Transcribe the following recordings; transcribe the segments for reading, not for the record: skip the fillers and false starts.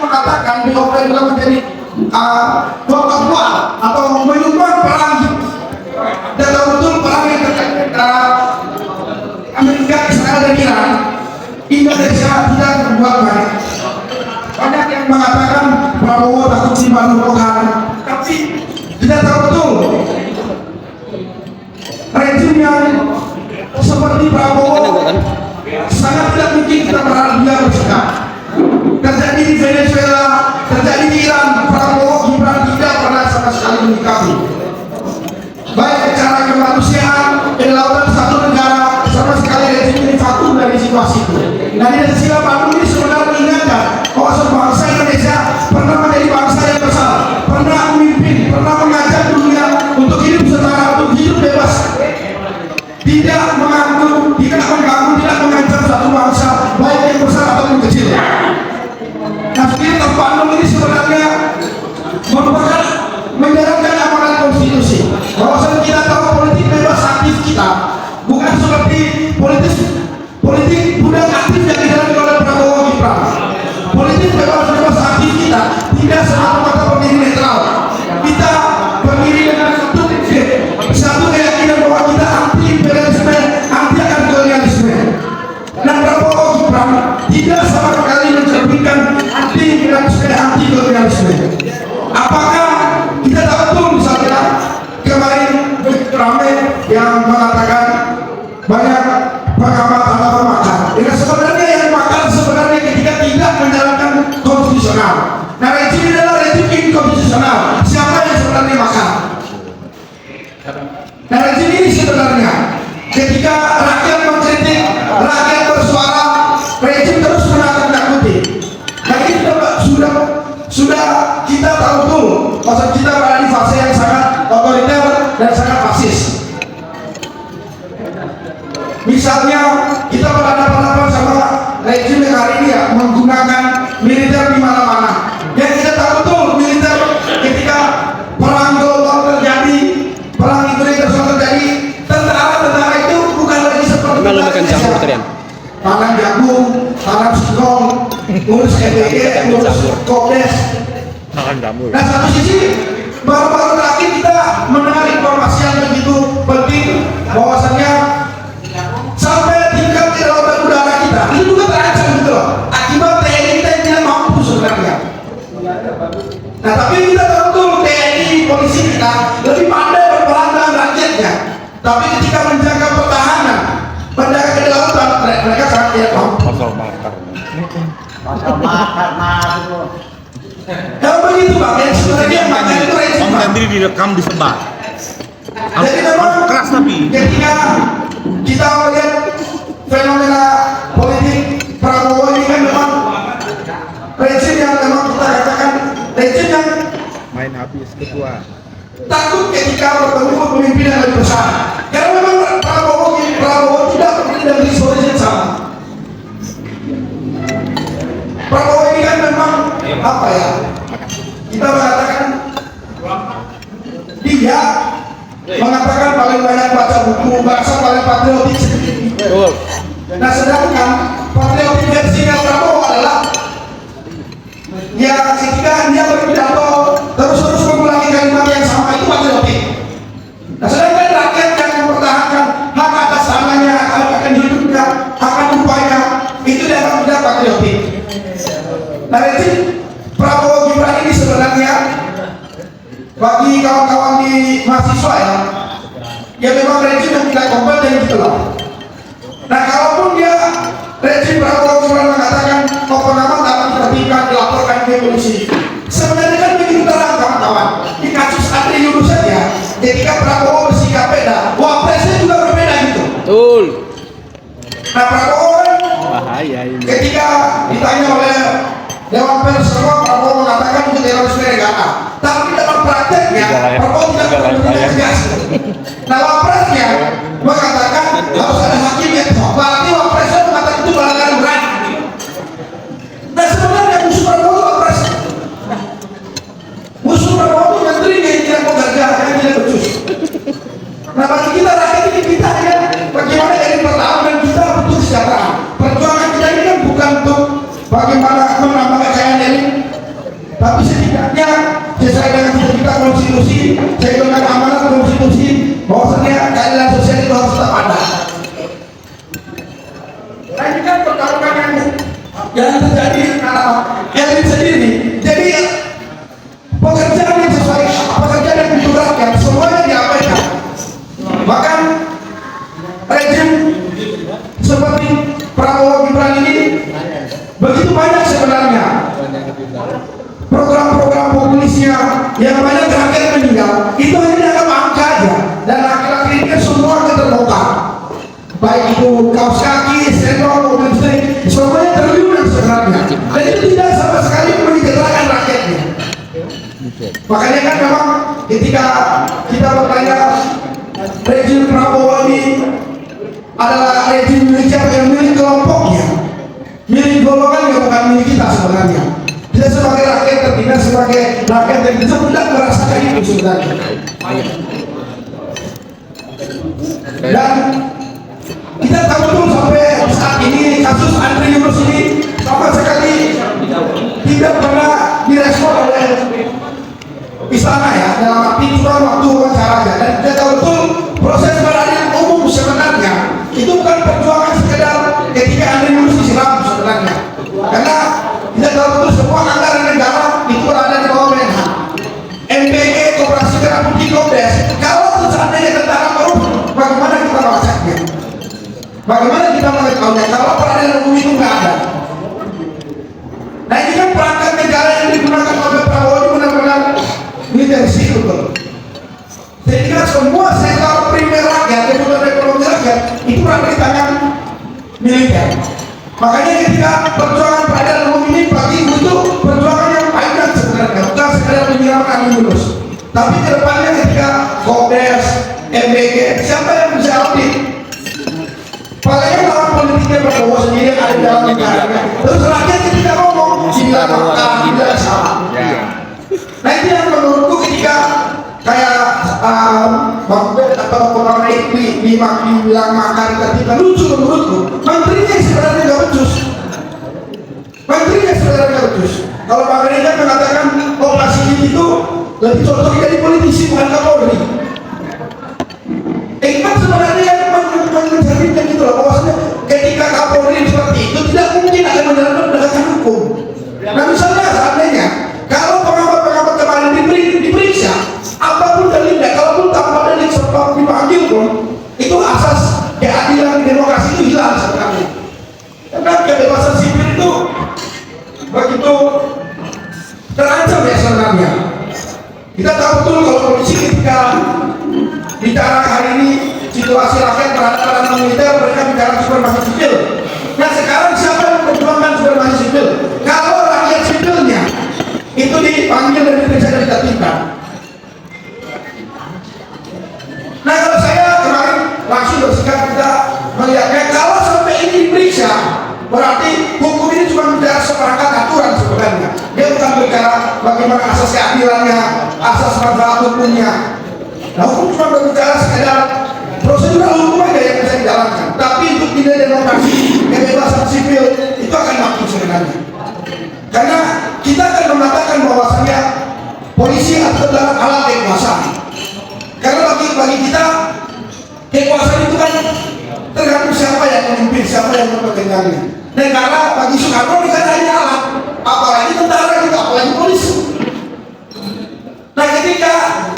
mengatakan beliau adalah menjadi ketua atau menyumbang perang, dan tahu betul perang yang terkait Amerika, Israel dan Iran, Indonesia tidak berbuat baik. Banyak yang mengatakan Prabowo takut dimanfaatkan, tapi tidak tahu betul rejim yang seperti Prabowo sangat tidak mungkin kita berharap dia bersikap. Terjadi di Venezuela, terjadi di Iran, Prabowo Gibran tidak pernah sama sekali menyikapi. Baik secara kemanusiaan, kelautan satu negara, sama sekali rejim ini vakum dari situasi itu. Nah, di sisi Bandung ini sebenarnya mengingatkan bahwa bangsa Indonesia pernah menjadi bangsa yang besar, pernah memimpin, pernah mengajak dunia untuk hidup setara, untuk hidup bebas, tidak mengganggu, tidak mengancam satu bangsa baik yang besar ataupun kecil. Nah, sekitar Bandung ini sebenarnya merupakan menjalankan amanat konstitusi. Bahwa kita tahu politik bebas aktif kita bukan seperti politik budak aktif yang dijalankan oleh Prabowo Gibran. Politik bebas aktif kita tidak semata-mata berdiri netral. Kita berdiri dengan satu keyakinan bahwa kita anti imperialisme, anti akan kolonialisme. Dan Prabowo Gibran tidak sama sekali mencerminkan anti imperialisme, anti kolonialisme. Apakah kita tahu betul misalnya kemarin ramai yang mengatakan banyak pengamat atau makar. Dengan sebenarnya yang makar sebenarnya ketika tidak menjalankan konstitusional. Nah, rejim ini adalah rejim inkonstitusional. Siapa yang sebenarnya makar? Nah, rejim ini sebenarnya ketika rakyat mengkritik, rakyat bersuara, rejim terus menakut-nakuti. Nah, ini sudah kita tahu betul masa kita berada di fase yang sangat otoriter dan sangat fasis. Misalnya kita berhadapan-hadapan sama rejim yang hari ini ya menggunakan militer di mana-mana. Yang kita tahu betul militer ketika perang global terjadi, perang internasional terjadi, tentara itu bukan lagi seperti Indonesia. Tanam jagung, tanam singkong, ngurus EBG, ngurus Kopdes. Nah, satu sisi baru-baru terakhir kita mendengar informasi yang begitu penting bahwasannya sampai tingkat kelautan udara kita ini juga terancam gitu loh, akibat TNI kita yang tidak mampu sebenarnya. Nah, tapi kita tahu betul TNI polisi kita lebih pandai berperang dengan rakyatnya, tapi ketika menjaga pertahanan, menjaga kelautan mereka sangat tidak mampu. Pasal makar ya begitu Pak, yang sebenarnya makar itu rejim Pak. Sendiri direkam disebar. Jadi memang keras tapi ketika kita melihat fenomena politik Prabowo ini kan memang rejim yang memang kita katakan rejim yang main habis ketua. takut ketika bertemu pemimpin yang lebih besar. Karena memang Prabowo tidak berdiri dari historis yang sama. Prabowo ini kan memang apa ya? Kita mengatakan dia mengatakan paling banyak baca buku, bangsa paling patriotik sendiri. Nah, sedangkan patriotik versinya Prabowo adalah ya ketika dia berpidato terus mengulangi kalimat yang sama itu patriotik. Nah, sedangkan rakyat yang mempertahankan hak atas tanahnya, hak akan hidupnya, hak akan upaya itu dianggap tidak patriotik. Nah, rejim Prabowo Gibran ini sebenarnya bagi kawan-kawan di mahasiswa ya memang rejim yang tidak kompeten gitu loh. Nah, kalaupun dia rejim Prabowo Gibran mengatakan pengamat dapat ditertibkan, dilaporkan ke polisi, sebenarnya kan begitu terang kawan-kawan. Di kasus Andri Yunus saja ketika Prabowo bersikap beda, wapresnya juga berbeda gitu. Betul. Nah, Prabowo Bahaya ini. ketika ditanya oleh Dewan Pers, Prabowo mengatakan itu terorisme negara, tapi dalam prakteknya Prabowo tidak bertindak tegas. Nah, wapresnya mengatakan harus ada hakim yang top, berarti wapresnya mengatakan itu pelanggaran berat. Nah, sebenarnya musuh Prabowo itu wapres. Musuh Prabowo itu menterinya yang tidak bekerja, yang tidak becus. Nah, bagi kita rakyat ini kita ya bagaimana dari pertahanan kita butuh kesejahteraan. Perjuangan kita ini kan bukan untuk bagaimana menambah kekayaan elit, saya dengan amanat konstitusi bahwasanya keadilan sosial itu harus tetap ada. Nah ini kan pertarungan yang terjadi elit sendiri. Jadi pekerjaan yang sesuai, pekerjaan yang untuk rakyat semuanya diabaikan. Bahkan rejim seperti Prabowo Gibran ini begitu banyak sebenarnya program-program populisnya yang banyak rakyat meninggal itu hanya dianggap angka aja, dan laki-laki ini semua keterbongkar, baik itu kaos kaki, sendok, mobil listrik, semuanya terlibat sebenarnya, dan itu tidak sama sekali menyejahterakan rakyatnya. Makanya kan memang ketika kita bertanya rejim Prabowo ini adalah rejim milik siapa, yang milik kelompoknya, milik golongannya, bukan milik kita sebenarnya. Kita sebagai rakyat tertinggal, sebagai rakyat yang bisa tidak merasakan itu sebenarnya. Dan kita tahu betul sampai saat ini kasus Andri Yunus ini sama sekali tidak pernah direspon oleh istana ya, dalam arti cuma waktu wawancara aja. Dan kita tahu betul proses peradilan umum sebenarnya itu bukan perjuangan sekedar ketika Andri Yunus disiram sebenarnya, karena kita tahu betul semua anggaran negara itu berada di bawah Menhan, MBG, Koperasi Kerap Putih, Kobdes. Kalau seandainya tentara korupsi, bagaimana kita melacaknya? Bagaimana kita mengetahuinya kalau peradilan umum itu nggak ada? Nah ini kan perangkat negara yang digunakan oleh Prabowo ini benar-benar militer sipil. Sehingga semua sektor primer rakyat, kebutuhan ekonomi rakyat itu berada di tangan militer. Makanya ketika perjuangan peradilan umum ini bagi itu perjuangan yang panjang sebenarnya, bukan sekedar menyiramkan Yunus. Tapi kedepannya ketika Kobdes, MBG, siapa yang bisa audit? Paling lawan politiknya Prabowo sendiri yang ada di dalam negaranya. Terus rakyat ketika ngomong, tidak fakta, tidak salah. Nah itu yang menurutku ketika kayak Bang Ben atau orang lain bilang makar ketika lucu menurutku, menterinya sebenarnya nggak becus. Menterinya sebenarnya nggak becus. Kalau Bang Ben kan mengatakan operasi itu lebih cocok jadi politisi bukan Kapolri. Kan sebenarnya yang mencerminkan gitu loh, bahwasanya ketika Kapolri seperti itu tidak mungkin akan menjalankan penegakan hukum. Nah misalnya seandainya kalau pengamat-pengamat kemarin diperiksa apapun dalilnya, kalaupun tanpa dalil serta dipanggil pun itu asas keadilan demokrasi itu hilang sebenarnya. Karena kebebasan sipil itu begitu terancam ya sebenarnya. Kita tahu betul kalau polisi ketika bicara hari ini situasi rakyat terhadap militer, mereka bicara supremasi sipil. Nah sekarang siapa yang memperjuangkan supremasi sipil? Kalau rakyat sipilnya itu dipanggil dan diperiksa dan ditertibkan. Nah kalau saya kemarin langsung bersikap, kita melihatnya kalau sampai ini diperiksa berarti hukum ini cuma bicara seperangkat aturan sebenarnya. Dia bukan bicara bagaimana asas keadilannya, asas manfaat hukumnya. Nah hukum cuma berbicara sekedar prosedural hukum aja yang bisa dijalankan. Tapi untuk nilai demokrasi, kebebasan sipil itu akan mati sebenarnya. Karena kita akan mengatakan bahwasanya polisi adalah alat kekuasaan. Karena bagi kita kekuasaan itu kan tergantung siapa yang memimpin, siapa yang memegangnya. Negara bagi Soekarno bukan hanya alat, apalagi tentara kita, apalagi polisi. Nah ketika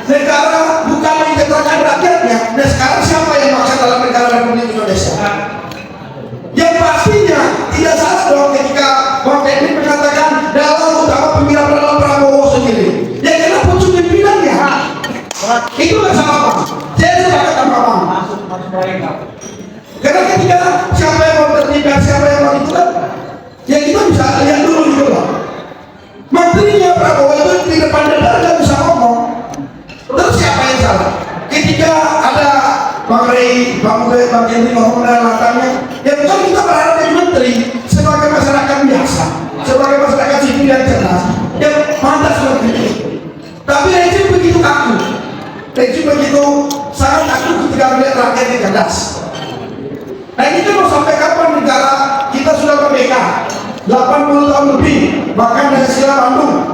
negara bukan menyejahterakan rakyatnya, dan sekarang siapa yang maksa dalam negara Republik Indonesia? Yang pastinya tidak salah dong ketika Bang Teddy mengatakan dalam utama pemilihan adalah Prabowo sendiri. Ya karena pucuk pimpinannya. Itu nggak salah Bang. Saya sepakat sama Bang. Karena ketika siapa yang mau terlibat, siapa yang mau itu kan, ya kita bisa lihat dulu gitu loh. Menterinya Prabowo itu di depan negara nggak bisa ngomong. Terus siapa yang salah? Ketika ada Bang Rey, Bang Ube, Bang Henry ngomong dengan latarnya, ya bukan kita berharap dari menteri sebagai masyarakat biasa, sebagai masyarakat sipil yang cerdas, yang pantas seperti itu. Tapi rejim begitu kaku, rejim begitu sangat kaku ketika melihat rakyatnya cerdas. Nah ini kan mau sampai kapan negara kita sudah merdeka 80 tahun lebih, bahkan dari Sila Bandung